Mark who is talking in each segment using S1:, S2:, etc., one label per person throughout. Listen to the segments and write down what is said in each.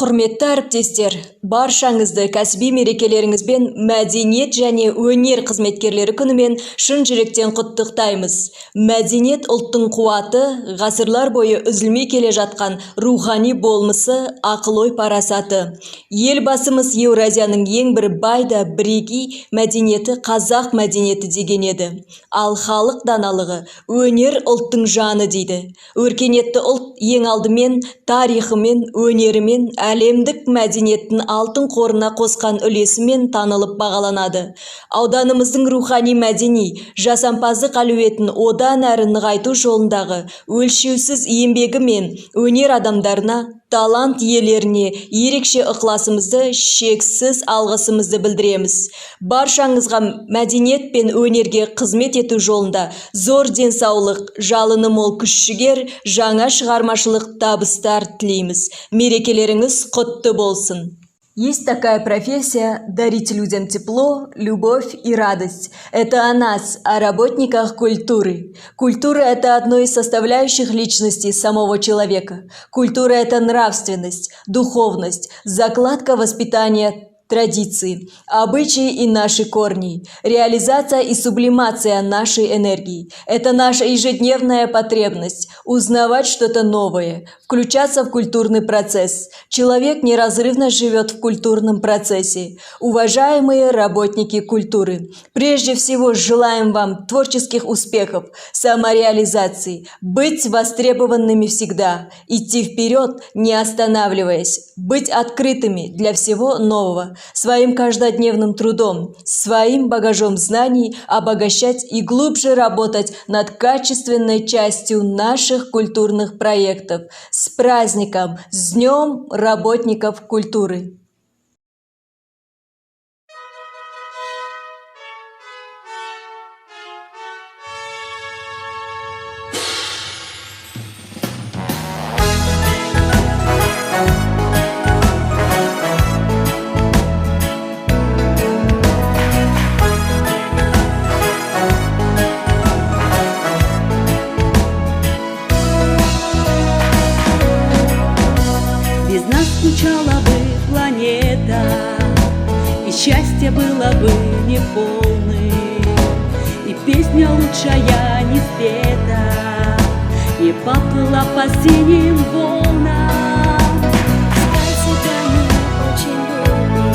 S1: Құрметті әріптестер, баршаңызды кәсіби мерекелеріңізбен мәдениет және өнер қызметкерлері күнімен шын жүректен құттықтаймыз. Мәдениет ұлттың қуаты, ғасырлар бойы үзілмей келе жатқан рухани болмысы, ақыл-ой парасаты. Елбасымыз Еуразияның ең бір бай да бірегей мәдениеті қазақ мәдениеті деген еді. Ал халық даналығы өнер ұлттың жаны дейді. Өркениетті ұлт ең алдымен тарихымен, өнерімен, әлемдік мәдениеттің алтын қорына қосқан үлесімен танылып бағаланады. Ауданымыздың рухани мәдени, жасампаздық әлеуетін одан әрі нығайту жолындағы өлшеусіз еңбегі мен өнер адамдарына, талант иелеріне ерекше ықыласымызды, шексіз алғысымызды білдіреміз. Баршаңызға мәдениет пен өнерге қызмет ету жолында зор денсаулық, жалыны мол күш-жігер, жаңа шығармашылық табыстар тілейміз. Мерекелеріңіз құтты болсын. Есть такая профессия – дарить людям тепло, любовь и радость. Это о нас, о работниках культуры. Культура – это одно из составляющих личности самого человека. Культура – это нравственность, духовность, закладка воспитания, традиции, обычаи и наши корни, реализация и сублимация нашей энергии. Это наша ежедневная потребность – узнавать что-то новое, включаться в культурный процесс. Человек неразрывно живет в культурном процессе. Уважаемые работники культуры, прежде всего желаем вам творческих успехов, самореализации, быть востребованными всегда, идти вперед, не останавливаясь, быть открытыми для всего нового, своим каждодневным трудом, своим багажом знаний обогащать и глубже работать над качественной частью наших культурных проектов. С праздником, с Днем работников культуры!
S2: Скучала бы планета, и счастье было бы неполным, и песня лучшая не спета, не поплыла по синим волнам.
S3: Искать себя мы очень любим,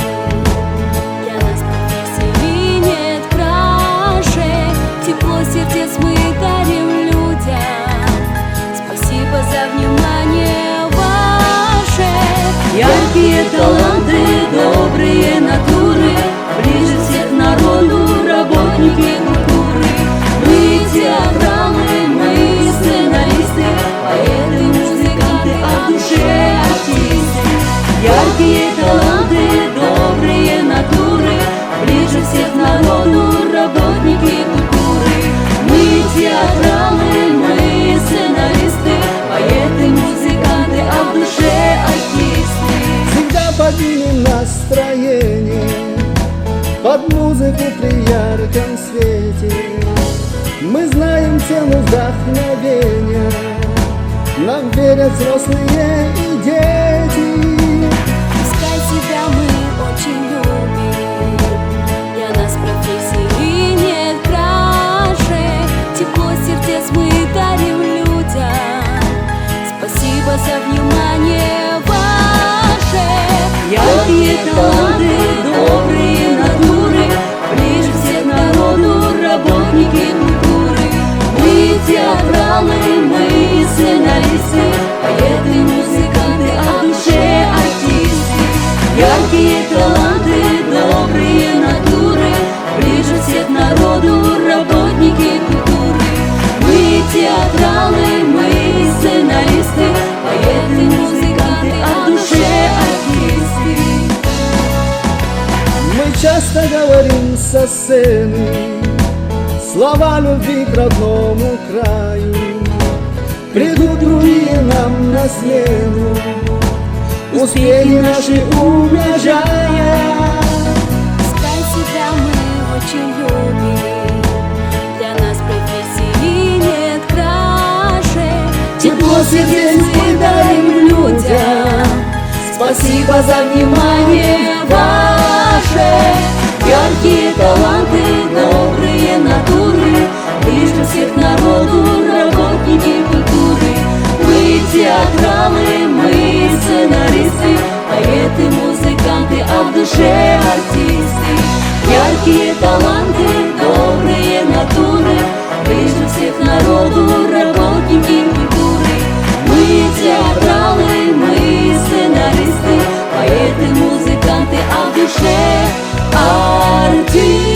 S3: для нас профессии нет краше, тепло сердец мы дарим людям, спасибо за внимание.
S2: Яркие таланты, добрые натуры, ближе всех народу работники культуры. Мы театралы, мы сценаристы, поэты, музыканты, а в душе артисты. Яркие таланты, добрые натуры, ближе всех народу работники культуры. Мы театралы, мы сценаристы, поэты, музыканты, а в душе артисты.
S4: Поднимем настроение под музыку при ярком свете. Мы знаем цену вдохновения, нам верят взрослые и дети.
S3: Искать себя мы очень любим, для нас профессии нет краше, тепло сердец мы дарим людям, спасибо за внимание ваше.
S2: Яркие таланты, добрые натуры, ближе всех народу работники культуры. Мы театралы, мы сценаристы, поэты, музыканты, а в душе артисты. Яркие таланты, добрые натуры, ближе всех народу работники культуры. Мы театралы, мы сценаристы, поэты, музыканты, а в душе артисты.
S4: Мы часто говорим со сцены слова любви к родному краю. Придут другие нам на смену, успехи наши умножая.
S3: Искать себя мы очень любим, для нас профессии нет краше,
S2: Тепло сердец мы дарим людям, Спасибо за внимание ваше. Яркие таланты, добрые натуры, ближе всех народу, работники культуры. Мы театралы, мы сценаристы, поэты, музыканты, а в душе артисты. Яркие таланты, добрые натуры, ближе всех народу, работники культуры. Мы театралы, мы сценаристы, поэты, музыканты, а в душе артисты.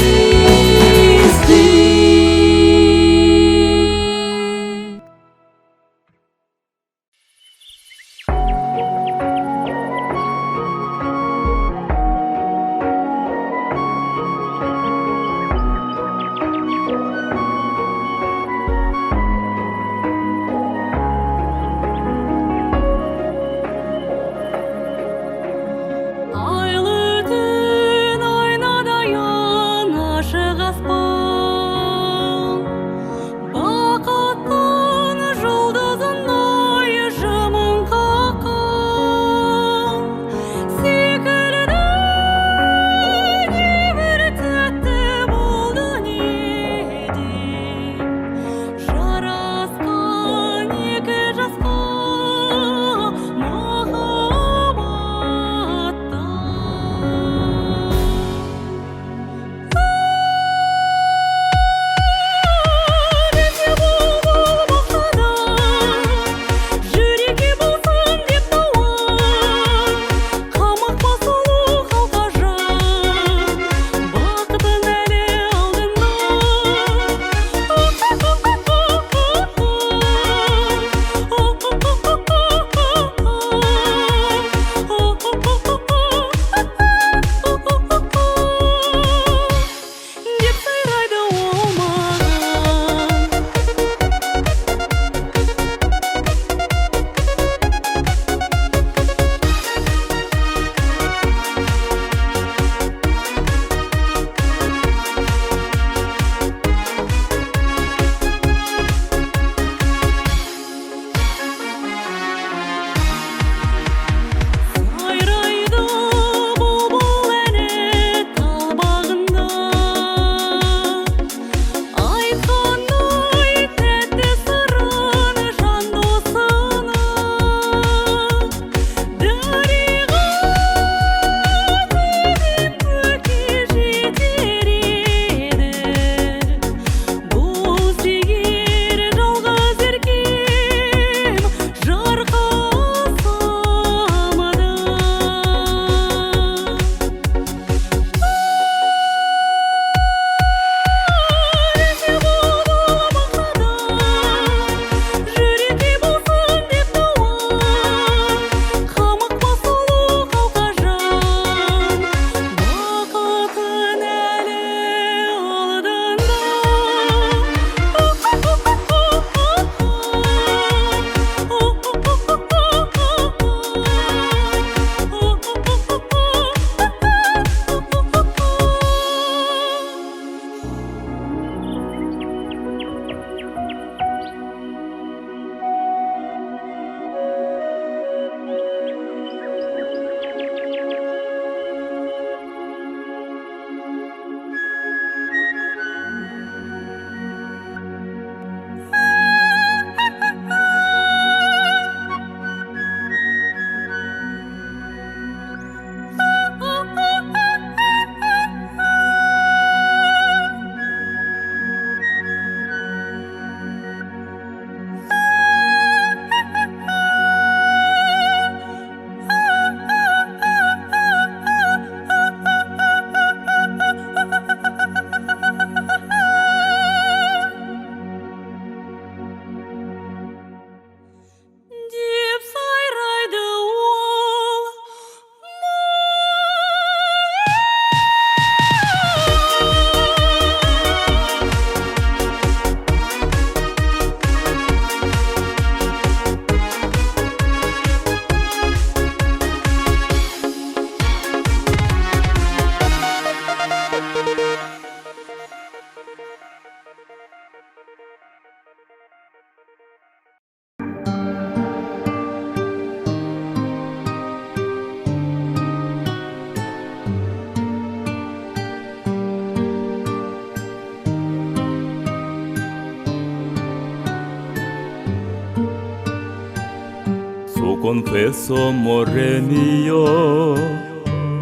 S5: confesso, amore mio,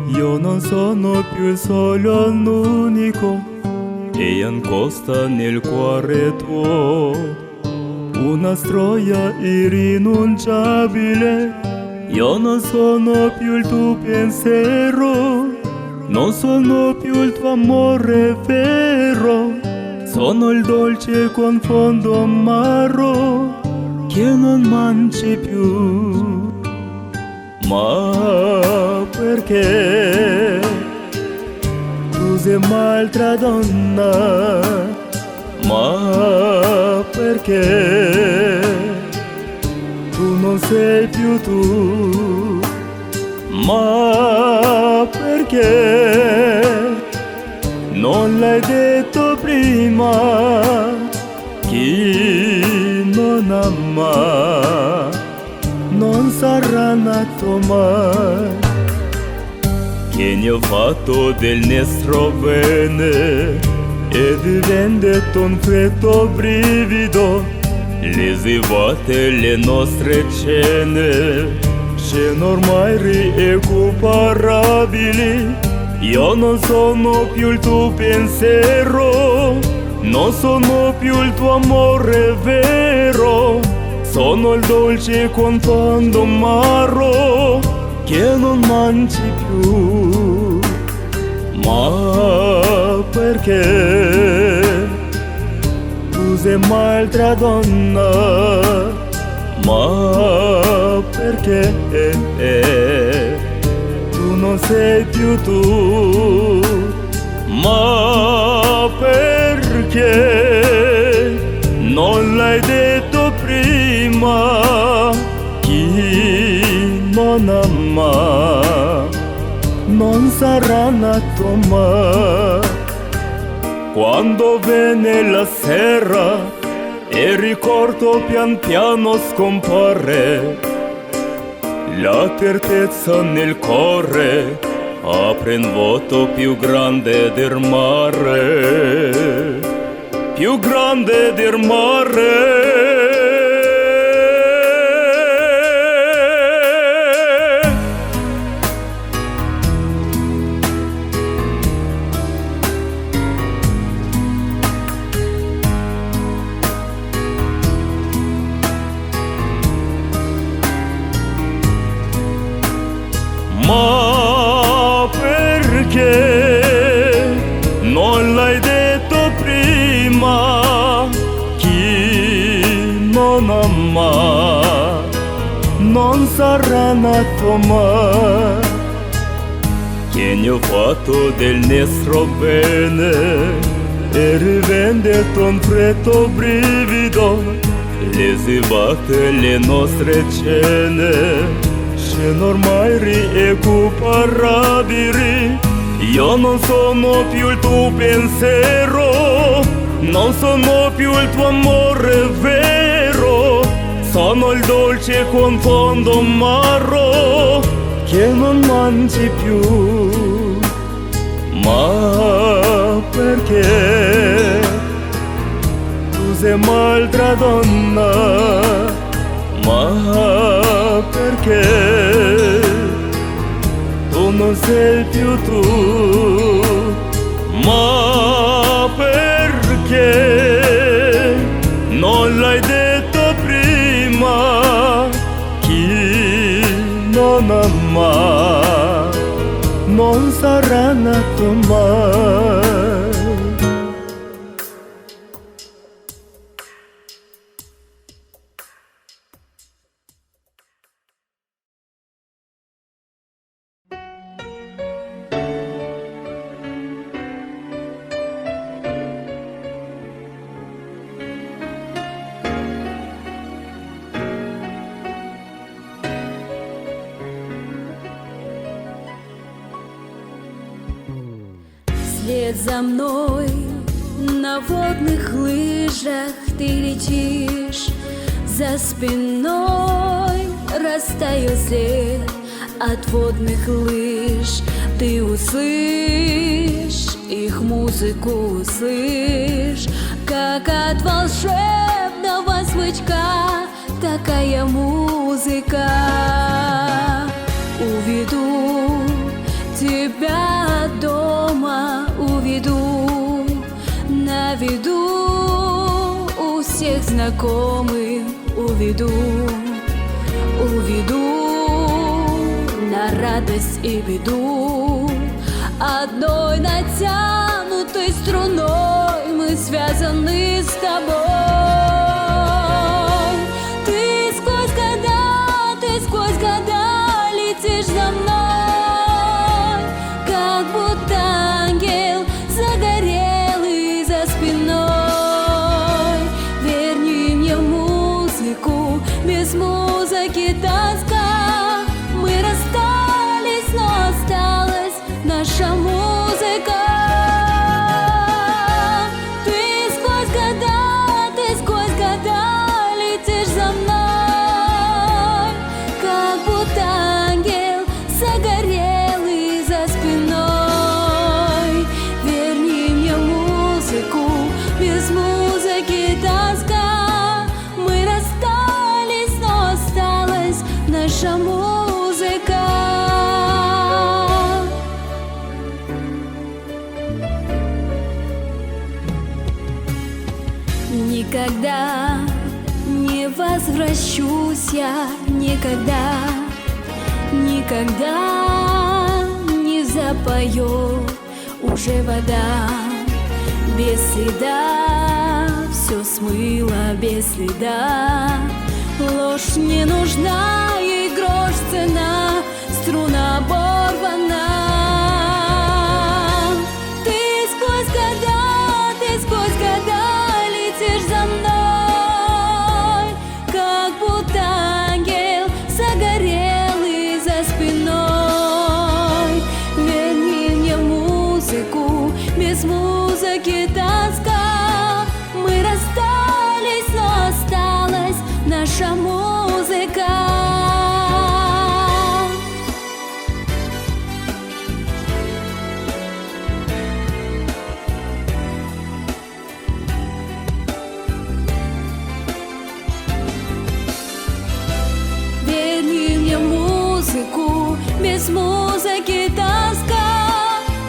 S5: io non sono più il solo, l'unico, e ancosta nel cuore tuo una storia irrinunciabile. Io non sono più il tuo pensiero, non sono più il tuo amore vero, sono il dolce con fondo amaro che non mangi più. Ma perché tu sei un'altra donna? Ma perché tu non sei più tu? Ma perché non l'hai detto prima? Chi non ama non sarà nato mai. Che ne ho fatto del nostro bene e diventa un freddo brivido, lesivate le nostre scene ormai irrecuperabili. Io non sono più il tuo pensiero, non sono più il tuo amore vero, sono il dolce con fondo amaro che non mangi più. Ma perché tu sei un'altra donna? Ma perché tu non sei più tu? Ma perché non l'hai detto prima? Chi non ama non sarà nato mai. Quando viene la sera e il ricordo pian piano scompare, la certezza nel cuore apre un vuoto più grande del mare, più grande del mare. Ma perché non l'hai detto prima? Chi non ama non sarà nato mai. Che ne ho fatto del nostro bene e rivendete un freddo brivido, lesivate le nostre scene ormai irrecuperabili. Io non sono più il tuo pensiero, non sono più il tuo amore vero, sono il dolce con fondo amaro che non mangi più. Ma perché tu sei un'altra donna? Ma perché tu non sei più tu? Ma perché non l'hai detto prima? Chi non ama non sarà nato mai.
S3: Вслед за мной на водных лыжах ты летишь, за спиной растаял след от водных лыж. Ты услышь их музыку, услышь, как от волшебного смычка такая музыка. Уведу тебя от дома, уведу, наведу у всех знакомых, уведу, уведу на радость и беду. Одной натянутой струной мы связаны с тобой. Ты сквозь года летишь за мной, как будто ангел загорелый за спиной. Верни мне музыку, без музыки тоска. Мы расстались, но осталась наша музыка. Ты сквозь года летишь за мной, как будто ангел загорелый за спиной. Верни мне музыку, без музыки тоска. Мы расстались, но осталась наша музыка. Никогда не возвращусь я, никогда, никогда не запою уже вода. Без следа все смыло, без следа. Ложь не нужна, ей грош цена, струна оборвана. Ты сквозь года летишь за мной, как будто ангел загорелый за спиной. Верни мне музыку, без музыки тоска. Мы расстались, но осталась наша музыка. Верни мне музыку, без музыки тоска.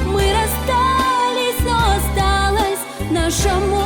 S3: Мы расстались, но осталась наша музыка.